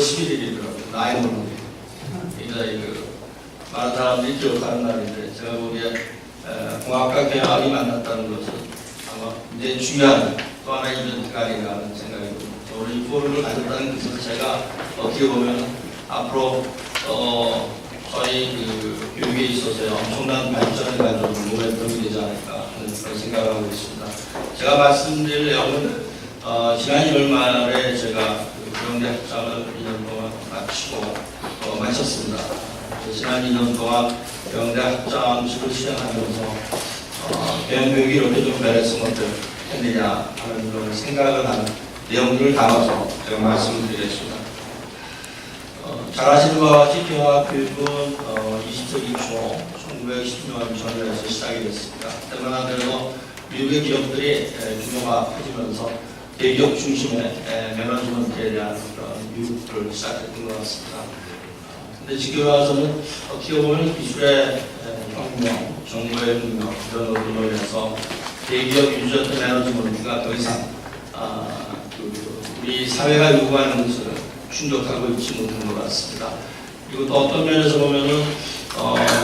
11일이더라고요. 나이 먹는 게. 굉장히 많은 사람들이 기억하는 날인데, 제가 보기에 공학과 개학이 만났다는 것은 아마 굉장히 중요한 또 하나의 이벤트가 아닌가 하는 생각이 듭니다. 오늘 이 포럼을 가졌다는 것 자체가 어떻게 보면 앞으로 저희 교육에 있어서 엄청난 발전을 가져오는 모멘텀이 되지 않을까 하는 그런 생각을 하고 있습니다. 제가 말씀드릴 내용은 지난 2월 말에 제가 고령대 학장을 2년 동안 마쳤습니다. 지난 2년 동안 고령대 학장직을 수행하면서 배움교육이 이렇게 좀 매력성을 했느냐 하는 그런 생각을 하는 내용들을 담아서 제가 말씀을 드리겠습니다. 잘 아시는 바와 같이 대학교육은 20세기 초 1910년 전후에서 시작이 됐습니다. 때만 하더라도 미국의 기업들이 규모가 커지면서 대기업 중심의 매너지먼트에 대한 그런 유입을 시작했던 것 같습니다. 근데 지금 와서는 어떻게 보면 기술의 혁명, 정보의 혁명 이런 것들로 인해서 대기업 유저트 매너지먼트가 더 이상 우리 사회가 요구하는 것을 충족하고 있지 못한 것 같습니다. 그리고 또 어떤 면에서 보면은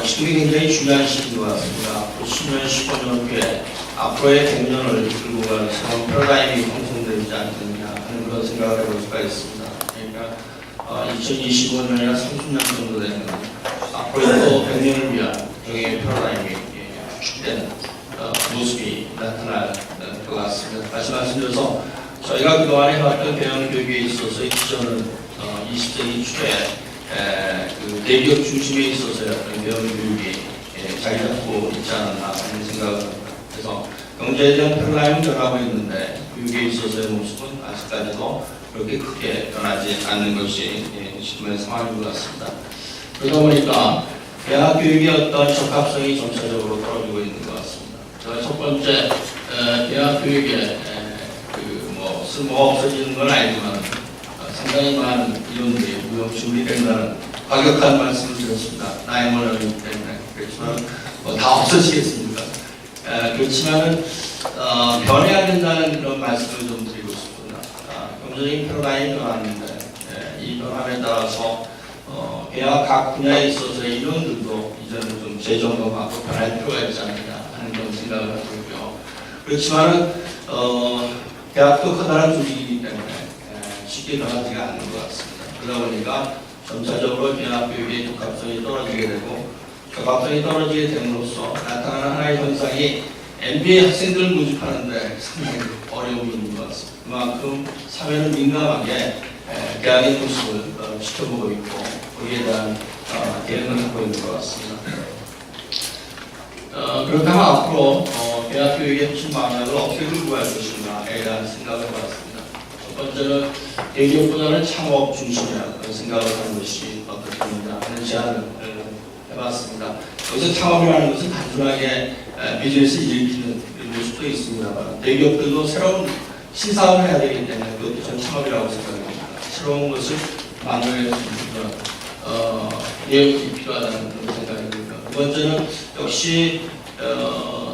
지금이 굉장히 중요한 시기인 것 같습니다. 10년, 15년 후에 앞으로의 100년을 이끌고 가는 새로운 패러다임이 형성되지 않겠느냐 하는 그런 생각을 해볼 수가 있습니다. 그러니까 2025년이나 30년 정도 되는 앞으로의 또 100년을 위한 경영의 패러다임이 축되는 모습이 나타날 것 같습니다. 다시 말씀드려서 저희가 그동안에 해왔던 배움교육에 있어서의 기존은 20세기 초에 대기업 중심에 있어서의 어떤 배움교육이 자리 잡고 있지 않았나 하는 생각을 합니다. 그래서 경제에 대한 패러다임은 변하고 있는데 교육에 있어서의 모습은 아직까지도 그렇게 크게 변하지 않는 것이 지금의 상황인 것 같습니다. 그러다 보니까 대학 교육의 어떤 적합성이 점차적으로 떨어지고 있는 것 같습니다. 첫 번째, 대학 교육에 쓸모가 없어지는 건 아니지만 상당히 많은 이론들이 무용지물이된다는 과격한 말씀을 드렸습니다. 나이 먹는 때문에. 그렇지만 다 없어지겠습니까? 그렇지만은 변해야 된다는 그런 말씀을 좀 드리고 싶습니다. 경제적인 패러다임이 변하는데 이 변함에 따라서 각 분야에 있어서의 이론들도 이제는 좀 재점검하고 변할 필요가 있지 않느냐 하는 그런 생각을 하고 있고요. 그렇지만은 대학도 커다란 조직이기 때문에 쉽게 변하지가 않는 것 같습니다. 그러다 보니까 점차적으로 대학 교육의 적합성이 떨어지게 되고 적합성이 떨어지게 됨으로써 나타나는 하나의 현상이 MBA 학생들을 모집하는데 상당히 어려움이 있는 것 같습니다. 그만큼 사회는 민감하게 대학의 모습을 지켜보고 있고 거기에 대한 대응을 하고 있는 것 같습니다. 그렇다면 앞으로 대학 교육의 핵심 방향을 어떻게 끌고 갈 것인가에 대한 생각을 해봤습니다. 첫 번째는 대기업보다는 창업 중심의 생각을 하는 것이 어떻겠느냐 하는 제안을 해봤습니다. 여기서 창업이라는 것은 단순하게 비즈니스 일으키는 모습도 있습니다만 대기업들도 새로운 신사업을 해야 되기 때문에 그것도 저는 창업이라고 생각합니다. 새로운 것을 만들어낼 수 있는 내용이 필요하다는 그런 생각이 듭니다. 두 번째는 역시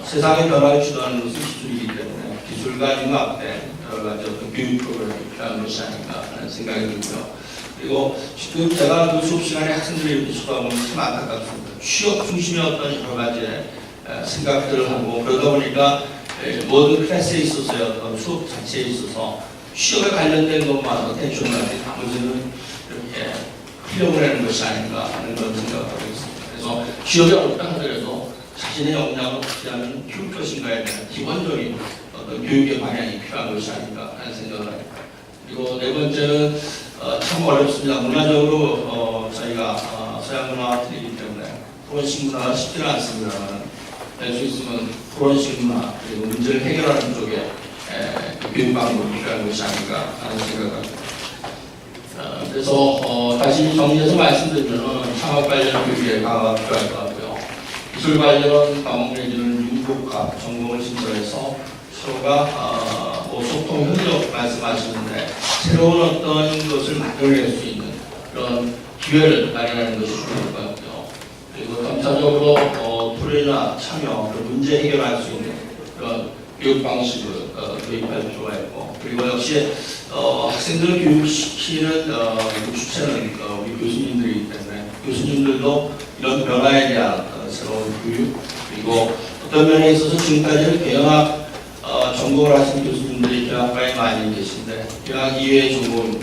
세상의 변화를 주도하는 것은 기술이기 때문에 기술과 융합된 여러 가지 어떤 교육 프로그램이 필요한 것이 아닌가 하는 생각이 들고요. 그리고 지금 제가 수업 시간에 학생들이 이렇게 수업하면 참 안타깝습니다. 취업 중심의 어떤 여러 가지의 생각들을 하고 그러다 보니까 모든 클래스에 있어서의 어떤 수업 자체에 있어서 취업에 관련된 것만 어텐션을 하지 나머지는 이렇게 필요를 하는 것이 아닌가 하는 그런 생각을 하고 있습니다. 그래서 취업이 어렵다 하더라도 자신의 역량을 어떻게 하면 키울 것인가에 대한 기본적인 어떤 교육의 방향이 필요한 것이 아닌가 하는 생각을 합니다. 그리고 네 번째는 참 어렵습니다. 문화적으로 저희가 서양 문화와 틀리기 때문에 포런식 문화가 쉽지는 않습니다만 될 수 있으면 포런식 문화 그리고 문제를 해결하는 쪽에 교육 방법이 필요한 것이 아닌가 하는 생각을 합니다. 그래서 다시 정리해서 말씀드리면 창업 관련 교육에 강화가 필요할 것 같고요. 기술 관련 과목 내지는 융복합 전공을 신설해서 서로가 소통 협력 말씀하시는데 새로운 어떤 것을 만들어낼 수 있는 그런 기회를 마련하는 것이 중요할 것 같고요. 그리고 점차적으로 토론이나 참여, 문제 해결할 수 있는 그런 교육 방식을 도입할 필요가 있고 그리고 역시 학생들을 교육시키는 주체는 우리 교수님들이기 때문에 교수님들도 이런 변화에 대한 새로운 교육, 그리고 어떤 면에 있어서 지금까지는 경영학 전공을 하신 교수님들이 경영학과에 많이 계신데 경영학 이외의 전공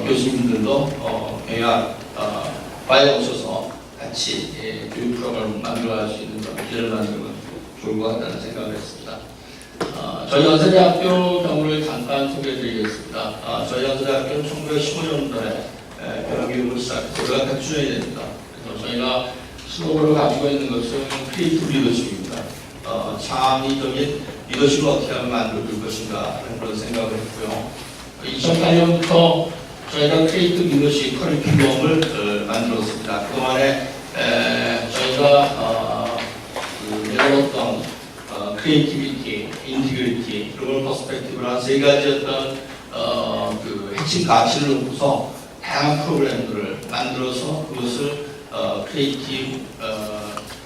교수님들도 경영학과에 오셔서 같이 교육 프로그램을 만들어갈 수 있는 기회를 만들면 좋을 것 같다는 생각을 했습니다. 저희 연세대학교 경우를 잠깐 소개해드리겠습니다. 저희 연세대학교는 1915년도에 경영교육을 시작해서 우리가 100주년이 됩니다. 그래서 저희가 슬로건을 가지고 있는 것은 크리에이티브 리더십입니다. 창의적인 리더십을 어떻게 하면 만들어줄 것인가 하는 그런 생각을 했고요. 2008년부터 저희가 크리에이티브 리더십 커리큘럼을 만들었습니다. 그동안에 저희가 내걸었던 크리에이티비티, 인티그리티, 글로벌 퍼스펙티브라는 세 가지 어떤 핵심 가치를 놓고서 다양한 프로그램들을 만들어서 그것을 크리에이티브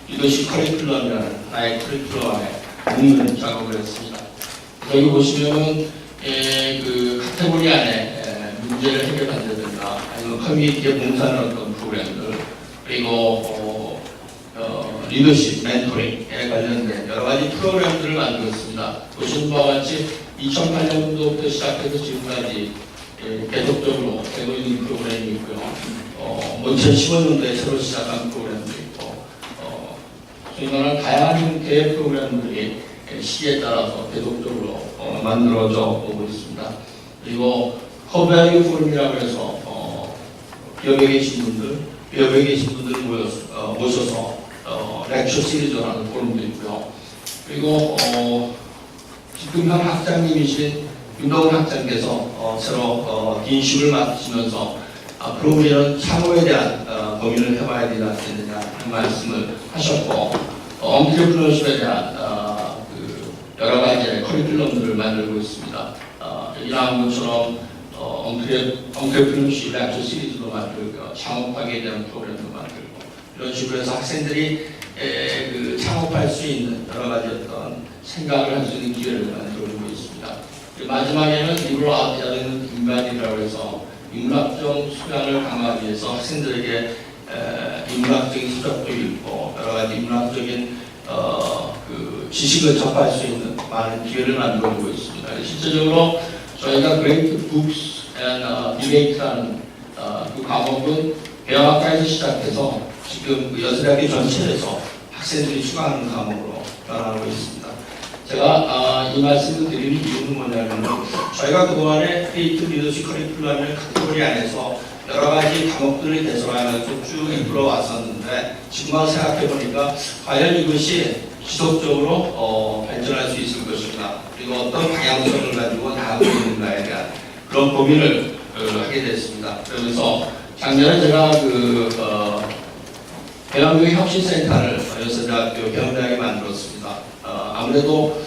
리더십 커리큘럼이라는 하나의 커리큘럼 안에 묶는 작업을 했습니다. 여기 보시면은 그 카테고리 안에 문제를 해결한다든가 아니면 커뮤니티에 봉사하는 어떤 프로그램들, 그리고 리더십, 멘토링에 관련된 여러 가지 프로그램들을 만들었습니다. 보시는 바와 같이 2008년도부터 시작해서 지금까지 계속적으로 되고 있는 프로그램이 있고요. 2015년도에 새로 시작한 프로그램도 있고, 소위 말하는 다양한 형태의 프로그램들이 시기에 따라서 계속적으로 만들어져 오고 있습니다. 그리고 커베리 포럼이라고 해서 기업에 계신 분들 모셔서 렉처 시리즈를 하는 포럼도 있고요. 그리고 지금 현 학장님이신 윤동훈 학장께서 새로 딘십을 맡으시면서 앞으로 우리는 창업에 대한 고민을 해봐야 되지 않겠느냐 하는 말씀을 하셨고, 언트레프너십에 대한 여러 가지의 커리큘럼들을 만들고 있습니다. 여기 나온 것처럼 언트레프너십 렉처 시리즈도 만들고 창업하기에 대한 프로그램도 만들고 이런 식으로 해서 학생들이 창업할 수 있는 여러 가지 어떤 생각을 할 수 있는 기회를 만들어주고 있습니다. 마지막에는 리버럴 아트라는 인간이라고 해서 인문학적 소양을 강화하기 위해서 학생들에게 인문학적인 서적도 읽고 여러 가지 인문학적인 지식을 접할 수 있는 많은 기회를 만들어주고 있습니다. 실제적으로 저희가 Great Books and Debate라는 그 과목은 대학학과에서 시작해서 지금 연세대학교 전체에서 학생들이 추가하는 과목으로 변화하고 있습니다. 제가 이 말씀을 드리는 이유는 뭐냐면 저희가 그동안에 크리에이티브 리더십 커리큘럼의 카테고리 안에서 여러 가지 과목들을 개설하면서 쭉 이끌어 왔었는데 지금 와서 생각해 보니까 과연 이것이 지속적으로 발전할 수 있을 것인가, 그리고 어떤 방향성을 가지고 나아가고 있는가에 대한 그런 고민을 하게 됐습니다. 그러면서 작년에 제가 경영교육 혁신센터를 연세대학교 경영대학에 만들었습니다. 아무래도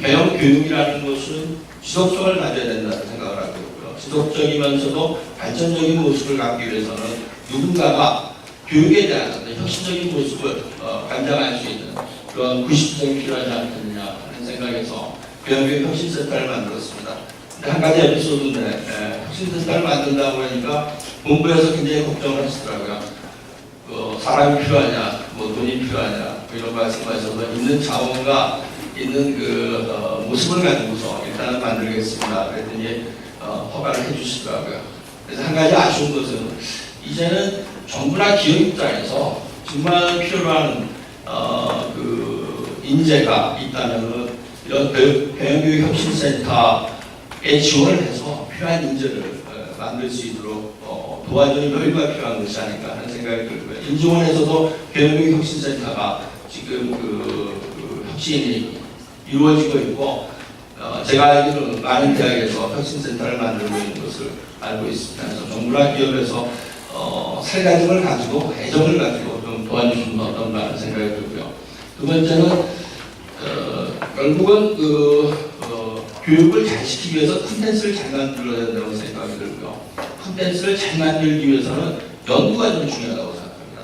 경영교육이라는 것은 지속성을 가져야 된다는 생각을 하고 있고요. 지속적이면서도 발전적인 모습을 갖기 위해서는 누군가가 교육에 대한 혁신적인 모습을 관장할 수 있는 그런 구시점이 필요하지 않겠느냐 하는 생각에서 경영교육 혁신센터를 만들었습니다. 근데 한 가지 에피소드인데 혁신센터를 만든다고 하니까 본부에서 굉장히 걱정을 하시더라고요. 사람이 필요하냐, 돈이 필요하냐, 이런 말씀하셔서 있는 자원과 있는 모습을 가지고서 일단은 만들겠습니다. 그랬더니 허가를 해주시더라고요. 그래서 한 가지 아쉬운 것은 이제는 정부나 기업 입장에서 정말 필요한 인재가 있다면은 이런 경영교육 혁신센터에 지원을 해서 필요한 인재를 만들 수 있도록 도와주는 여유가 필요한 것이 아닌가 하는 생각이 들고요. 인중원에서도 경영교육 혁신센터가 지금 혁신이 이루어지고 있고, 제가 알기로는 많은 대학에서 혁신센터를 만들고 있는 것을 알고 있습니다. 그래서 정부나 기업에서 살가짐을 가지고 애정을 가지고 좀 도와주시면 어떤가 하는 생각이 들고요. 두 번째는 결국은 교육을 잘 시키기 위해서 콘텐츠를 잘 만들어야 된다고 생각이 들고요. 콘텐츠를 잘 만들기 위해서는 연구가 좀 중요하다고 생각합니다.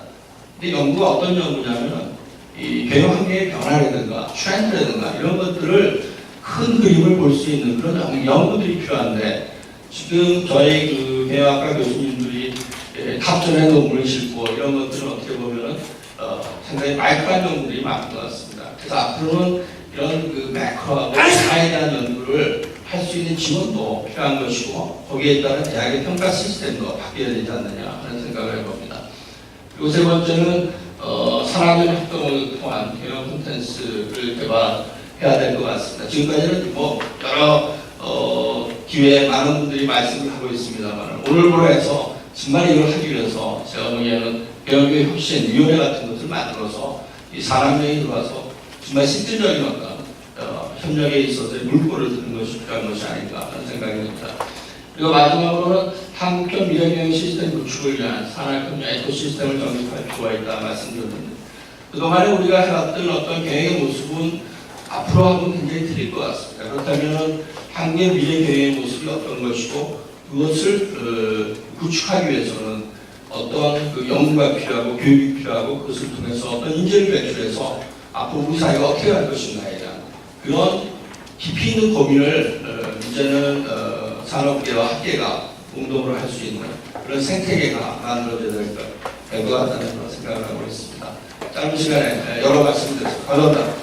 근데 연구가 어떤 연구냐면 이 경영 환경의 변화라든가 트렌드라든가 이런 것들을 큰 그림을 볼 수 있는 그런 연구들이 필요한데 지금 저희 그 경영학과 교수님들이 탑전의 논문을 싣고 이런 것들은 어떻게 보면은 상당히 마이크로한 연구들이 많은 것 같습니다. 그래서 앞으로는 이런 그 매크로하고 사에 대한 연구를 할 수 있는 지원도 필요한 것이고 거기에 따른 대학의 평가 시스템도 바뀌어야 되지 않느냐 하는 생각을 해봅니다. 그리고 세 번째는 산학연 활동을 통한 경영 콘텐츠를 개발해야 될 것 같습니다. 지금까지는 뭐 여러 기회에 많은 분들이 말씀을 하고 있습니다만 오늘부로 해서 정말 이걸 하기 위해서 제가 보기에는 경영교육 혁신위원회 같은 것을 만들어서 이 산학연이 들어와서 정말 실질적인 어떤 협력에 있어서의 물꼬를 트는 것이 필요한 것이 아닌가 하는 생각이 듭니다. 그리고 마지막으로는 한국형 미래경영 시스템 구축을 위한 산학협력 에코시스템을 정립할 필요가 있다 말씀드렸는데 그동안에 우리가 해왔던 어떤 경영의 모습은 앞으로하고는 굉장히 틀릴 것 같습니다. 그렇다면 한국의 미래 경영의 모습이 어떤 것이고 그것을 구축하기 위해서는 어떤 그 연구가 필요하고 교육이 필요하고 그것을 통해서 어떤 인재를 배출해서 앞으로 우리 사회가 어떻게 할 것인가에 대한 그런 깊이 있는 고민을 이제는 산업계와 학계가 공동으로 할 수 있는 그런 생태계가 만들어져야 될 것 같다는 그런 생각을 하고 있습니다. 짧은 시간에 여러 말씀드렸습니다. 감사합니다.